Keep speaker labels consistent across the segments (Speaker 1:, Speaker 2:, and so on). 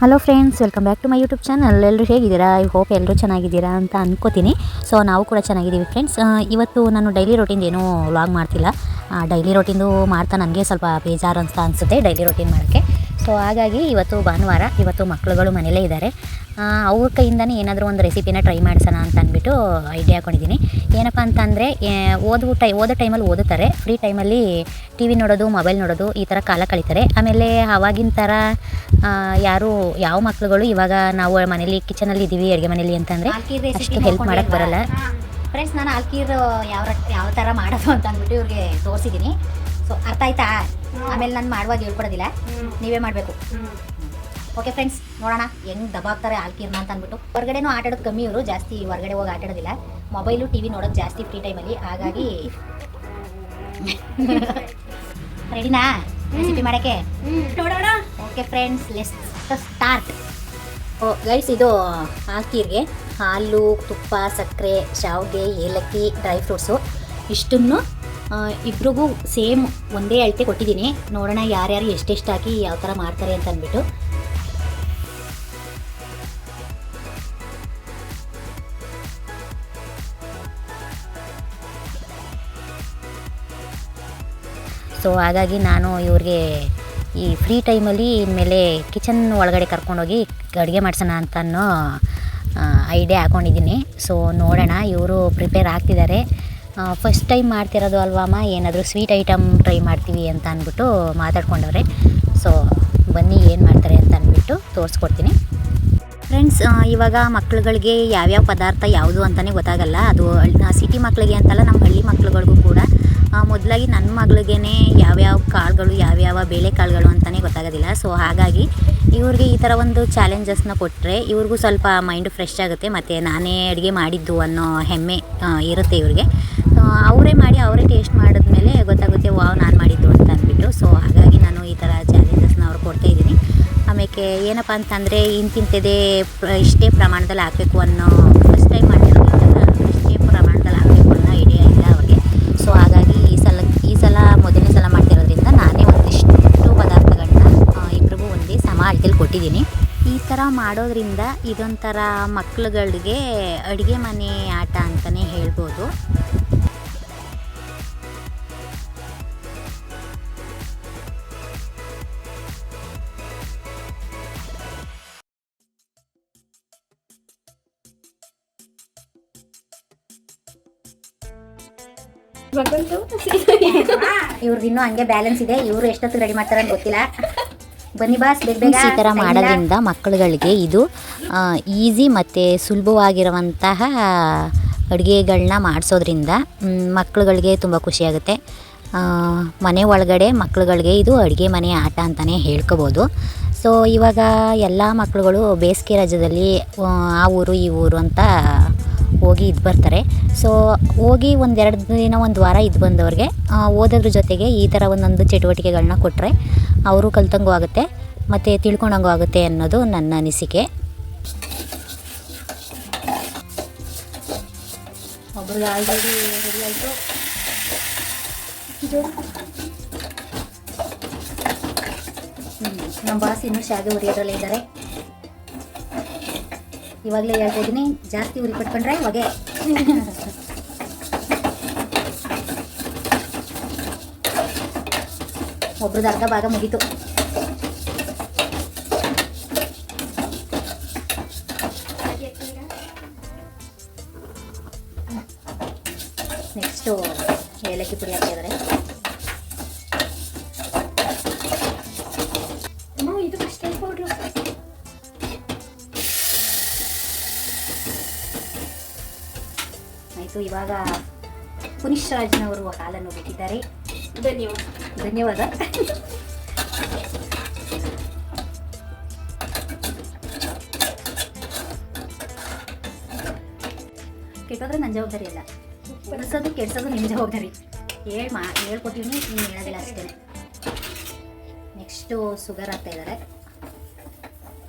Speaker 1: Hello friends, welcome back to my YouTube channel. ಎಲ್ಲರೂ ಹೇಗಿದ್ದೀರಾ? I hope ಎಲ್ಲರೂ ಚೆನ್ನಾಗಿದ್ದೀರಾ ಅಂತ ಅನ್ಕೋತೀನಿ. ಸೊ ನಾವು ಕೂಡ ಚೆನ್ನಾಗಿದ್ದೀವಿ ಫ್ರೆಂಡ್ಸ್. ಇವತ್ತು ನಾನು ಡೈಲಿ ರೋಟೀನ್ ಏನೂ ವ್ಲಾಗ್ ಮಾಡ್ತಿಲ್ಲ. ಡೈಲಿ ರೋಟೀನ್ದು ಮಾಡ್ತಾ ನನಗೆ ಸ್ವಲ್ಪ ಬೇಜಾರು ಅಂತ ಅನಿಸುತ್ತೆ ಡೈಲಿ ರೋಟೀನ್ ಮಾಡೋಕ್ಕೆ. ಸೊ ಹಾಗಾಗಿ ಇವತ್ತು ಭಾನುವಾರ, ಇವತ್ತು ಮಕ್ಕಳುಗಳು ಮನೆಯಲ್ಲೇ ಇದ್ದಾರೆ. ಅವ್ರ ಕೈಯಿಂದನೇ ಏನಾದರೂ ಒಂದು ರೆಸಿಪಿನ ಟ್ರೈ ಮಾಡಿಸೋಣ ಅಂತ ಅಂದ್ಬಿಟ್ಟು ಐಡಿಯಾ ಹಾಕೊಂಡಿದ್ದೀನಿ. ಏನಪ್ಪ ಅಂತಂದರೆ ಓದೋ ಟೈಮಲ್ಲಿ ಓದುತ್ತಾರೆ, ಫ್ರೀ ಟೈಮಲ್ಲಿ ಟಿ ವಿ ನೋಡೋದು, ಮೊಬೈಲ್ ನೋಡೋದು, ಈ ಥರ ಕಾಲ ಕಳೀತಾರೆ. ಆಮೇಲೆ ಆವಾಗಿನ ಥರ ಯಾವ ಮಕ್ಳುಗಳು ಇವಾಗ ನಾವು ಮನೇಲಿ ಕಿಚನಲ್ಲಿ ಇದ್ದೀವಿ, ಅಡುಗೆ ಮನೇಲಿ ಅಂತಂದರೆ ಅಷ್ಟು ಹೆಲ್ಪ್ ಮಾಡೋಕ್ಕೆ ಬರಲ್ಲ.
Speaker 2: ಫ್ರೆಂಡ್ಸ್, ನಾನು ಆಲ್ಕೀರ್ ಯಾವ ಥರ ಮಾಡೋದು ಅಂತ ಅಂದ್ಬಿಟ್ಟು ಇವ್ರಿಗೆ ತೋರಿಸಿದ್ದೀನಿ. ಸೊ ಅರ್ಥ ಆಯ್ತಾ? ಆಮೇಲೆ ನಾನು ಮಾಡುವಾಗ ಹೇಳ್ಕೊಡೋದಿಲ್ಲ, ನೀವೇ ಮಾಡಬೇಕು. ಓಕೆ ಫ್ರೆಂಡ್ಸ್, ನೋಡೋಣ ಹೆಂಗೆ ದಬಾಕ್ತಾರೆ ಆಲ್ಕೀರ್ನ ಅಂತ ಅಂದ್ಬಿಟ್ಟು. ಹೊರಗಡೆನೂ ಆಟ ಆಡೋದು ಕಮ್ಮಿ, ಇವರು ಜಾಸ್ತಿ ಹೊರಗಡೆ ಹೋಗಿ ಆಟ ಆಡೋದಿಲ್ಲ, ಮೊಬೈಲು ಟಿ ವಿ ನೋಡೋದು ಜಾಸ್ತಿ ಫ್ರೀ ಟೈಮಲ್ಲಿ. ಹಾಗಾಗಿ ರೆಡಿನಾ ರೆಸಿಪಿ ಮಾಡೋಕ್ಕೆ? ನೋಡೋಣ. Okay friends, let's start. Guys, ಇದು ಆಲ್ಕೀರ್ಗೆ ಹಾಲು, ತುಪ್ಪ, ಸಕ್ಕರೆ, ಶಾವಿಗೆ, ಏಲಕ್ಕಿ, ಡ್ರೈ ಫ್ರೂಟ್ಸು ಇಷ್ಟನ್ನು ಇಬ್ರಿಗೂ ಸೇಮ್ ಒಂದೇ ಅಳತೆ ಕೊಟ್ಟಿದ್ದೀನಿ. ನೋಡೋಣ ಯಾರ್ಯಾರು ಎಷ್ಟೆಷ್ಟು ಹಾಕಿ ಯಾವ ಥರ ಮಾಡ್ತಾರೆ ಅಂತ ಅಂದ್ಬಿಟ್ಟು.
Speaker 1: ಸೊ ಹಾಗಾಗಿ ನಾನು ಇವ್ರಿಗೆ ಈ ಫ್ರೀ ಟೈಮಲ್ಲಿ ಇನ್ಮೇಲೆ ಕಿಚನ್ ಒಳಗಡೆ ಕರ್ಕೊಂಡೋಗಿ ಅಡುಗೆ ಮಾಡ್ಸೋಣ ಅಂತ ಅನ್ನೋ ಐಡಿಯಾ ಹಾಕ್ಕೊಂಡಿದ್ದೀನಿ. ಸೊ ನೋಡೋಣ, ಇವರು ಪ್ರಿಪೇರ್ ಆಗ್ತಿದ್ದಾರೆ. ಫಸ್ಟ್ ಟೈಮ್ ಮಾಡ್ತಿರೋದು ಅಲ್ವಾ ಅಮ್ಮ, ಏನಾದರೂ ಸ್ವೀಟ್ ಐಟಮ್ ಟ್ರೈ ಮಾಡ್ತೀವಿ ಅಂತ ಅಂದ್ಬಿಟ್ಟು ಮಾತಾಡ್ಕೊಂಡವ್ರೆ. ಸೊ ಬನ್ನಿ ಏನು ಮಾಡ್ತಾರೆ ಅಂತ ಅಂದ್ಬಿಟ್ಟು ತೋರಿಸ್ಕೊಡ್ತೀನಿ. ಫ್ರೆಂಡ್ಸ್, ಇವಾಗ ಮಕ್ಳುಗಳಿಗೆ ಯಾವ್ಯಾವ ಪದಾರ್ಥ ಯಾವುದು ಅಂತಲೇ ಗೊತ್ತಾಗಲ್ಲ. ಅದು ಸಿಟಿ ಮಕ್ಕಳಿಗೆ ಅಂತಲ್ಲ, ನಮ್ಮ ಹಳ್ಳಿ ಮಕ್ಳುಗಳಿಗೂ ಕೂಡ ಮೊದಲಾಗಿ ನನ್ನ ಮಗಳಿಗೇ ಯಾವ್ಯಾವ ಕಾಳುಗಳು, ಯಾವ್ಯಾವ ಬೇಳೆಕಾಳುಗಳು ಅಂತಲೇ ಗೊತ್ತಾಗೋದಿಲ್ಲ. ಸೊ ಹಾಗಾಗಿ ಇವ್ರಿಗೆ ಈ ಥರ ಒಂದು ಚಾಲೆಂಜಸ್ನ ಕೊಟ್ಟರೆ ಇವ್ರಿಗೂ ಸ್ವಲ್ಪ ಮೈಂಡು ಫ್ರೆಶ್ ಆಗುತ್ತೆ, ಮತ್ತು ನಾನೇ ಅಡುಗೆ ಮಾಡಿದ್ದು ಅನ್ನೋ ಹೆಮ್ಮೆ ಇರುತ್ತೆ ಇವ್ರಿಗೆ. ಅವರೇ ಮಾಡಿ ಅವರೇ ಟೇಸ್ಟ್ ಮಾಡಿದ್ಮೇಲೆ ಗೊತ್ತಾಗುತ್ತೆ, ವಾವ್ ನಾನು ಮಾಡಿದ್ದು ಅಂತ ಅಂದ್ಬಿಟ್ಟು. ಸೊ ಹಾಗಾಗಿ ನಾನು ಈ ಥರ ಚಾಲೆಂಜಸ್ನ ಅವ್ರು ಕೊಡ್ತಾಯಿದ್ದೀನಿ. ಆಮೇಲೆ ಏನಪ್ಪ ಅಂತಂದರೆ ಇಂತಿಂಥದ್ದೇ ಇಷ್ಟೇ ಪ್ರಮಾಣದಲ್ಲಿ ಹಾಕಬೇಕು ಅನ್ನೋ, ಫಸ್ಟ್ ಟೈಮ್ ಮಾಡಿರೋದ್ರಿಂದ ಇಷ್ಟೇ ಪ್ರಮಾಣದಲ್ಲಿ ಹಾಕಬೇಕು ಅನ್ನೋ ಐಡಿಯಾ ಇಲ್ಲ ಅವ್ರಿಗೆ. ಸೊ ಹಾಗಾಗಿ ಈ ಸಲ ಮೊದಲನೇ ಸಲ ಮಾಡ್ತಿರೋದ್ರಿಂದ ನಾನೇ ಒಂದಿಷ್ಟು ಪದಾರ್ಥಗಳನ್ನ ಇಬ್ರಿಗೂ ಒಂದೇ ಸಮ ಅಳತೆಯಲ್ಲಿ ಕೊಟ್ಟಿದ್ದೀನಿ. ಈ ಥರ ಮಾಡೋದ್ರಿಂದ ಇದೊಂಥರ ಮಕ್ಳುಗಳಿಗೆ ಅಡುಗೆ ಮನೆ ಆಟ ಅಂತಲೇ ಹೇಳ್ಬೋದು.
Speaker 2: ಇವ್ರದ್ದು ಇನ್ನೂ ಹಂಗೆ ಬ್ಯಾಲೆನ್ಸ್ ಇದೆ, ಇವರು ಎಷ್ಟೊತ್ತು ರೆಡಿ ಮಾಡ್ತಾರೆ ಅಂತ ಗೊತ್ತಿಲ್ಲ. ಬನ್ನಿ ಬಾಸ್, ಬೇಗ
Speaker 1: ಈ ಥರ ಮಾಡೋದ್ರಿಂದ ಮಕ್ಕಳುಗಳಿಗೆ ಇದು ಈಸಿ ಮತ್ತು ಸುಲಭವಾಗಿರುವಂತಹ ಅಡುಗೆಗಳನ್ನ ಮಾಡಿಸೋದ್ರಿಂದ ಮಕ್ಕಳುಗಳಿಗೆ ತುಂಬ ಖುಷಿಯಾಗುತ್ತೆ. ಮನೆ ಒಳಗಡೆ ಮಕ್ಕಳುಗಳಿಗೆ ಇದು ಅಡುಗೆ ಮನೆ ಆಟ ಅಂತಲೇ ಹೇಳ್ಕೊಬೋದು. ಸೊ ಇವಾಗ ಎಲ್ಲ ಮಕ್ಕಳುಗಳು ಬೇಸಿಗೆ ರಜದಲ್ಲಿ ಆ ಊರು ಈ ಊರು ಅಂತ ಹೋಗಿ ಇದು ಬರ್ತಾರೆ. ಸೊ ಹೋಗಿ ಒಂದೆರಡು ದಿನ, ಒಂದು ವಾರ ಇದು ಬಂದವ್ರಿಗೆ ಓದೋದ್ರ ಜೊತೆಗೆ ಈ ಥರ ಒಂದೊಂದು ಚಟುವಟಿಕೆಗಳನ್ನ ಕೊಟ್ಟರೆ ಅವರು ಕಲ್ತಂಗೂ ಆಗುತ್ತೆ ಮತ್ತು ತಿಳ್ಕೊಂಡಂಗೂ ಆಗುತ್ತೆ ಅನ್ನೋದು ನನ್ನ ಅನಿಸಿಕೆ.
Speaker 2: ಒಬ್ರಿಗೆ ಆಲ್ರೆಡಿ ರೆಡಿ ಆಯಿತು. ನಮ್ಮ ಬಾಸ್ ಇನ್ನೂ ಶಾವಿಗೆ ಹುರಿಯೋದ್ರಲ್ಲೇ ಇದ್ದಾರೆ. ಇವಾಗಲೇ ಹೇಳ್ತಾಯಿದ್ದೀನಿ, ಜಾಸ್ತಿ ಉರಿ ಪಟ್ಕೊಂಡ್ರೆ ಹೊಗೆ. ಒಬ್ರದ್ದು ಅರ್ಧ ಭಾಗ ಮುಗೀತು. ನೆಕ್ಸ್ಟು ಏಲಕ್ಕಿ ಪುಡಿ ಹಾಕಿದ್ದಾರೆ. ಇದು ಕಸ್ಟರ್ಡ್ ಪೌಡ್ರು. ಆಯಿತು, ಇವಾಗ ಪುನೀಶ್ ರಾಜ್ನವರು ಹಾಲನ್ನು ಬಿಟ್ಟಿದ್ದಾರೆ. ಧನ್ಯವಾದ. ಕೆಟ್ಟೋದ್ರೆ ನನ್ನ ಜವಾಬ್ದಾರಿ ಅಲ್ಲ, ಉಳಿಸೋದು ಕೆಡ್ಸೋದು ನಿಮ್ಮ ಜವಾಬ್ದಾರಿ. ಹೇಳ್ಕೊಟ್ಟಿವ್ನಿ, ನೀನು ಹೇಳೋದಿಲ್ಲ ಅಷ್ಟೇ. Next sugar ಹಾಕ್ತಾಯಿದ್ದಾರೆ.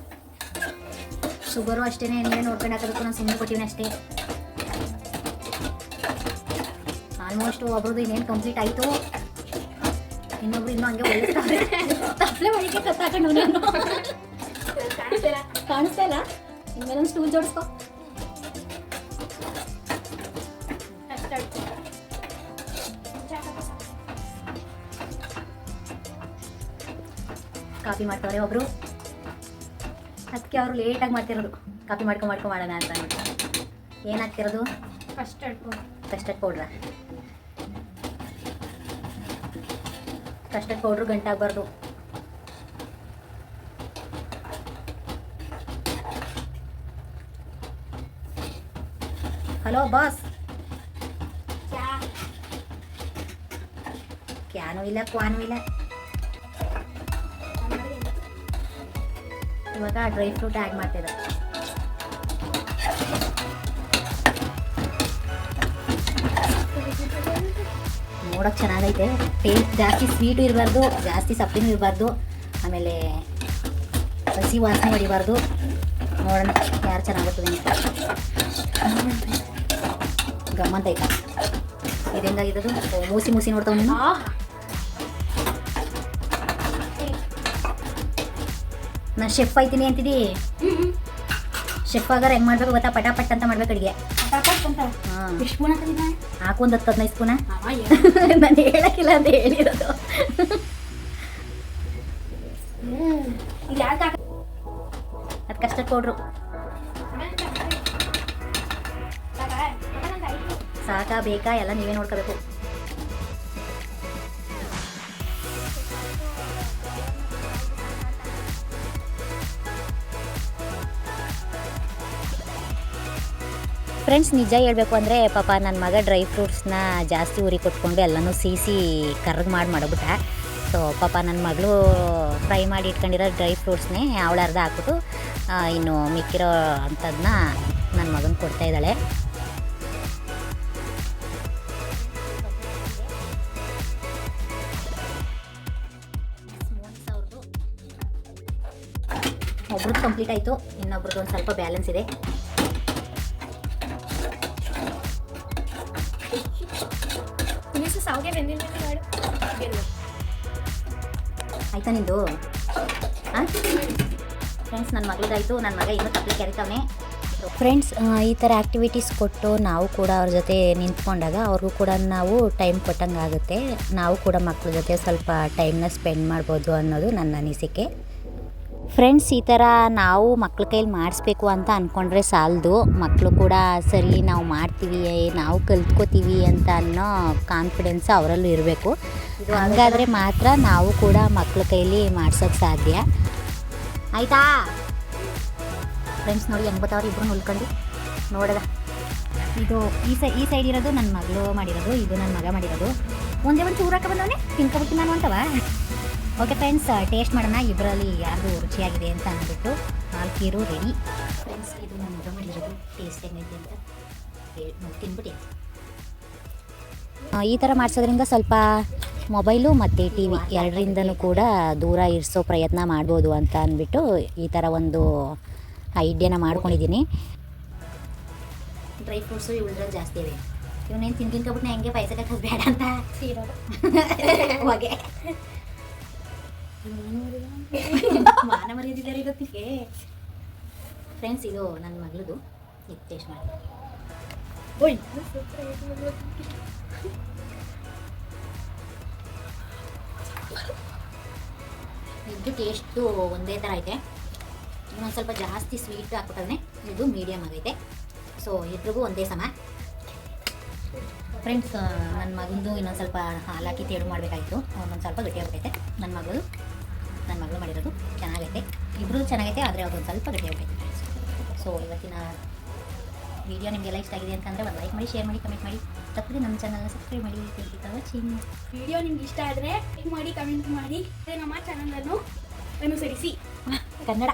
Speaker 2: ಶುಗರು ಅಷ್ಟೇ, ನೀವೇ ನೋಡ್ಕೊಂಡು ಹಾಕೋದಕ್ಕೂ ನಾನು ಸುಮ್ಮನೆ ಕೊಟ್ಟಿವ್ನಿ ಅಷ್ಟೇ. ಆಲ್ಮೋಸ್ಟ್ ಒಬ್ರದ್ದು ಇನ್ನೇನು ಕಂಪ್ಲೀಟ್ ಆಯಿತು. ಇನ್ನೊಬ್ರು ಇನ್ನೂ ಹಂಗೆ ಒಳ್ಳೆ ತಪ್ಪಲೆ ಮಾಡಿಕೆ ಕತ್ತಾಕೊಂಡು ನಾನು ಕಾಣಿಸ್ತಾ ಇಲ್ಲ ಇನ್ಮೇಲೆ ಒಂದು ಸ್ಟೂಲ್ ಜೋಡಿಸ್ಕೊ. ಕಾಫಿ ಮಾಡ್ತವ್ರೆ ಒಬ್ರು, ಅದಕ್ಕೆ ಅವರು ಲೇಟಾಗಿ ಮಾಡ್ತಿರೋದು. ಕಾಫಿ ಮಾಡ್ಕೊ ಮಾಡೋಣ ಅಂತ ಅಂದ್ಬಿಟ್ಟು. ಏನು ಹಾಕ್ತಿರೋದು? ಕಸ್ಟರ್ಡ್ ಪೌಡ್ರಾ? ಕಸ್ಟರ್ಡ್ ಪೌಡ್ರು ಗಂಟಾಗಬಾರ್ದು. Hello boss. ಕ್ಯಾನು ಇಲ್ಲ ಕ್ವಾನು ಇಲ್ಲ. ಇವಾಗ ಡ್ರೈ ಫ್ರೂಟ್ ಆ್ಯಡ್ ಮಾಡ್ತಿದ್ದಾರೆ. ನೋಡೋಕೆ ಚೆನ್ನಾಗೈತೆ. ಟೇಸ್ಟ್ ಜಾಸ್ತಿ ಸ್ವೀಟು ಇರಬಾರ್ದು, ಜಾಸ್ತಿ ಸಪ್ಪೆನೂ ಇರಬಾರ್ದು, ಆಮೇಲೆ ಹಸಿ ವಾಸನೆ ಹೊಡಿಬಾರ್ದು. ನೋಡೋಣ ಯಾರು ಚೆನ್ನಾಗುತ್ತದೆ ಅಂತ. ಗಮ್ಮಂತ ಐತ ಇದು ಹೆಂಗಾಗಿರೋದು? ಮೂಸಿ ಮೂಸಿ ನೋಡ್ತಾವ ನೀನು. ನಾನು ಶೆಫ್ ಆಯ್ತೀನಿ ಅಂತಿದ್ದಿ. ಶೆಫ್ ಆಗಾರ ಹೆಂಗೆ ಮಾಡ್ಬೇಕು ಗೊತ್ತಾ? ಪಟಾಪಟ್ ಅಂತ ಮಾಡ್ಬೇಕು ಅಡುಗೆ. ಹಾಂ, ಹಾಕು ಒಂದು 10-15 ಸ್ಪೂನ. ನಾನು ಹೇಳಕ್ಕಿಲ್ಲ ಅಂತ ಹೇಳಿರೋದು. ಅದು ಕಸ್ಟರ್ಡ್ ಪೌಡ್ರು ಸಾಕಾ ಬೇಕಾ ಎಲ್ಲ ನೀವೇ ನೋಡ್ಕೋಬೇಕು.
Speaker 1: ಫ್ರೆಂಡ್ಸ್, ನಿಜ ಹೇಳಬೇಕು ಅಂದರೆ ಪಾಪ ನನ್ನ ಮಗ ಡ್ರೈ ಫ್ರೂಟ್ಸ್ನ ಜಾಸ್ತಿ ಉರಿ ಕೊಟ್ಕೊಂಡು ಎಲ್ಲನೂ ಸೀಸಿ ಕರ್ಗ್ ಮಾಡಿಬಿಟ್ಟ. ಸೊ ಪಾಪ ನನ್ನ ಮಗಳು ಫ್ರೈ ಮಾಡಿ ಇಟ್ಕೊಂಡಿರೋ ಡ್ರೈ ಫ್ರೂಟ್ಸ್ನೇ ಅವಳ ಅರ್ಧ ಹಾಕ್ಬಿಟ್ಟು ಇನ್ನು ಮಿಕ್ಕಿರೋ ಅಂಥದ್ದನ್ನ ನನ್ನ ಮಗನ ಕೊಡ್ತಾ ಇದ್ದಾಳೆ. ಒಬ್ರದ್ದು ಕಂಪ್ಲೀಟ್ ಆಯಿತು, ಇನ್ನೊಬ್ರದ್ದು ಒಂದು ಸ್ವಲ್ಪ ಬ್ಯಾಲೆನ್ಸ್ ಇದೆ. ಆಯ್ತಾ ನಿಂದು? ಹಾಂ ಫ್ರೆಂಡ್ಸ್, ನನ್ನ ಮಗಳದಾಯಿತು. ನನ್ನ ಮಗ ಇನ್ನೂ ತಪ್ಪಲಿ ಕರಿತಾವನೆ. ಫ್ರೆಂಡ್ಸ್, ಈ ಥರ ಆ್ಯಕ್ಟಿವಿಟೀಸ್ ಕೊಟ್ಟು ನಾವು ಕೂಡ ಅವ್ರ ಜೊತೆ ನಿಂತ್ಕೊಂಡಾಗ ಅವ್ರಿಗೂ ಕೂಡ ನಾವು ಟೈಮ್ ಕೊಟ್ಟಂಗೆ ಆಗುತ್ತೆ. ನಾವು ಕೂಡ ಮಕ್ಳ ಜೊತೆ ಸ್ವಲ್ಪ ಟೈಮ್ನ ಸ್ಪೆಂಡ್ ಮಾಡ್ಬೋದು ಅನ್ನೋದು ನನ್ನ ಅನಿಸಿಕೆ. ಫ್ರೆಂಡ್ಸ್, ಈ ಥರ ನಾವು ಮಕ್ಳ ಕೈಲಿ ಮಾಡಿಸ್ಬೇಕು ಅಂತ ಅಂದ್ಕೊಂಡ್ರೆ ಸಾಲದು. ಮಕ್ಕಳು ಕೂಡ ಸರಿ ನಾವು ಮಾಡ್ತೀವಿ, ನಾವು ಕಲ್ತ್ಕೋತೀವಿ ಅಂತ ಅನ್ನೋ ಕಾನ್ಫಿಡೆನ್ಸ್ ಅವರಲ್ಲೂ ಇರಬೇಕು. ಹಂಗಾದರೆ ಮಾತ್ರ ನಾವು ಕೂಡ ಮಕ್ಳ ಕೈಲಿ ಮಾಡ್ಸೋಕ್ಕೆ ಸಾಧ್ಯ. ಆಯಿತಾ ಫ್ರೆಂಡ್ಸ್? ನೋಡಿ ಹೆಂಗೆ ಬರ್ತಾವ್ರು ಇಬ್ಬರು ಉಳ್ಕೊಂಡು ನೋಡೋದ. ಇದು ಈ ಸೈಡ್ ಇರೋದು ನನ್ನ ಮಗಳು ಮಾಡಿರೋದು, ಇದು ನನ್ನ ಮಗ ಮಾಡಿರೋದು. ಒಂದೇ ಒಂದು ಚೂರಾಕ ಬಂದವನೇ ತಿನ್ಕೊಬಿಡ್ತೀನಿ ನಾನು ಅಂತವ. ಓಕೆ ಫ್ರೆಂಡ್ಸ್, ಟೇಸ್ಟ್ ಮಾಡೋಣ ಇಬ್ಬರಲ್ಲಿ ಯಾವುದು ರುಚಿಯಾಗಿದೆ ಅಂತ ಅಂದ್ಬಿಟ್ಟು. ನಾಲ್ಕೀರು ರೆಡಿ. ಫ್ರೆಂಡ್ಸ್, ಇದು ನನ್ನ ಮಗ ಮಾಡಿರೋದು. ಟೇಸ್ಟ್ ಹೆಂಗೈತೆ ಅಂತ ತಿನ್ಬಿಟ್ಟು. ಈ ಥರ ಮಾಡಿಸೋದ್ರಿಂದ ಸ್ವಲ್ಪ ಮೊಬೈಲು ಮತ್ತು ಟಿ ವಿ ಎರಡರಿಂದನೂ ಕೂಡ ದೂರ ಇರಿಸೋ ಪ್ರಯತ್ನ ಮಾಡ್ಬೋದು ಅಂತ ಅಂದ್ಬಿಟ್ಟು ಈ ಥರ ಒಂದು ಐಡಿಯಾನ ಮಾಡ್ಕೊಂಡಿದ್ದೀನಿ. ಡ್ರೈ ಫ್ರೂಟ್ಸು ಇವುದ್ರಲ್ಲಿ ಜಾಸ್ತಿ ಇವೆ. ಇವನೇನು ತಿನ್ಕೊಂಬಿಟ್ಟು ಹೆಂಗೆ ಪಾಯಸಕ್ಕೆ ಬೇಡ ಅಂತ ಹೋಗೆ ಮಾನ ಮರ್ಯಾದಿದ್ದಾರೆ ಗೊತ್ತಿಗೆ. ಫ್ರೆಂಡ್ಸ್, ಇದು ನನ್ನ ಮಗಳದು. ಇದು ಟೇಸ್ಟ್ ಮಾಡಿ. ಇದು ಟೇಸ್ಟು ಒಂದೇ ಥರ ಐತೆ. ಇನ್ನೊಂದು ಸ್ವಲ್ಪ ಜಾಸ್ತಿ ಸ್ವೀಟ್ ಹಾಕ್ಬಿಟ್ಟೆ. ಇದು ಮೀಡಿಯಮ್ ಆಗೈತೆ. ಸೊ ಇಬ್ಬರಿಗೂ ಒಂದೇ ಸಮ. ಫ್ರೆಂಡ್ಸ್, ನನ್ನ ಮಗಂದು ಇನ್ನೊಂದು ಸ್ವಲ್ಪ ಹಾಲು ಹಾಕಿ ತೇಳು ಮಾಡಬೇಕಾಯಿತು. ಒಂದೊಂದು ಸ್ವಲ್ಪ ಗಟ್ಟಿಯಾಗೈತೆ. ನನ್ನ ಮಗಳು ಮಾಡಿರೋದು ಚೆನ್ನಾಗೈತೆ. ಇಬ್ಬರು ಚೆನ್ನಾಗೈತೆ, ಆದರೆ ಅದೊಂದು ಸ್ವಲ್ಪ ಗಟ್ಟಿಯಾಗೈತೆ. ಸೊ ಇವತ್ತಿನ ವಿಡಿಯೋ ನಿಮಗೆಲ್ಲ ಇಷ್ಟ ಆಗಿದೆ ಅಂತಂದರೆ ಒಂದು ಲೈಕ್ ಮಾಡಿ, ಶೇರ್ ಮಾಡಿ, ಕಮೆಂಟ್ ಮಾಡಿ. ತಪ್ಪದೆ ನಮ್ಮ ಚಾನಲ್ನ ಸಬ್ಸ್ಕ್ರೈಬ್ ಮಾಡಿ. Thank you for watching.
Speaker 3: Video ನಿಮ್ಗೆ ಇಷ್ಟ ಆದರೆ ಲೈಕ್ ಮಾಡಿ, ಕಮೆಂಟ್ ಮಾಡಿ, ನಮ್ಮ ಚಾನಲನ್ನು ಅನುಸರಿಸಿ.
Speaker 2: ಕನ್ನಡ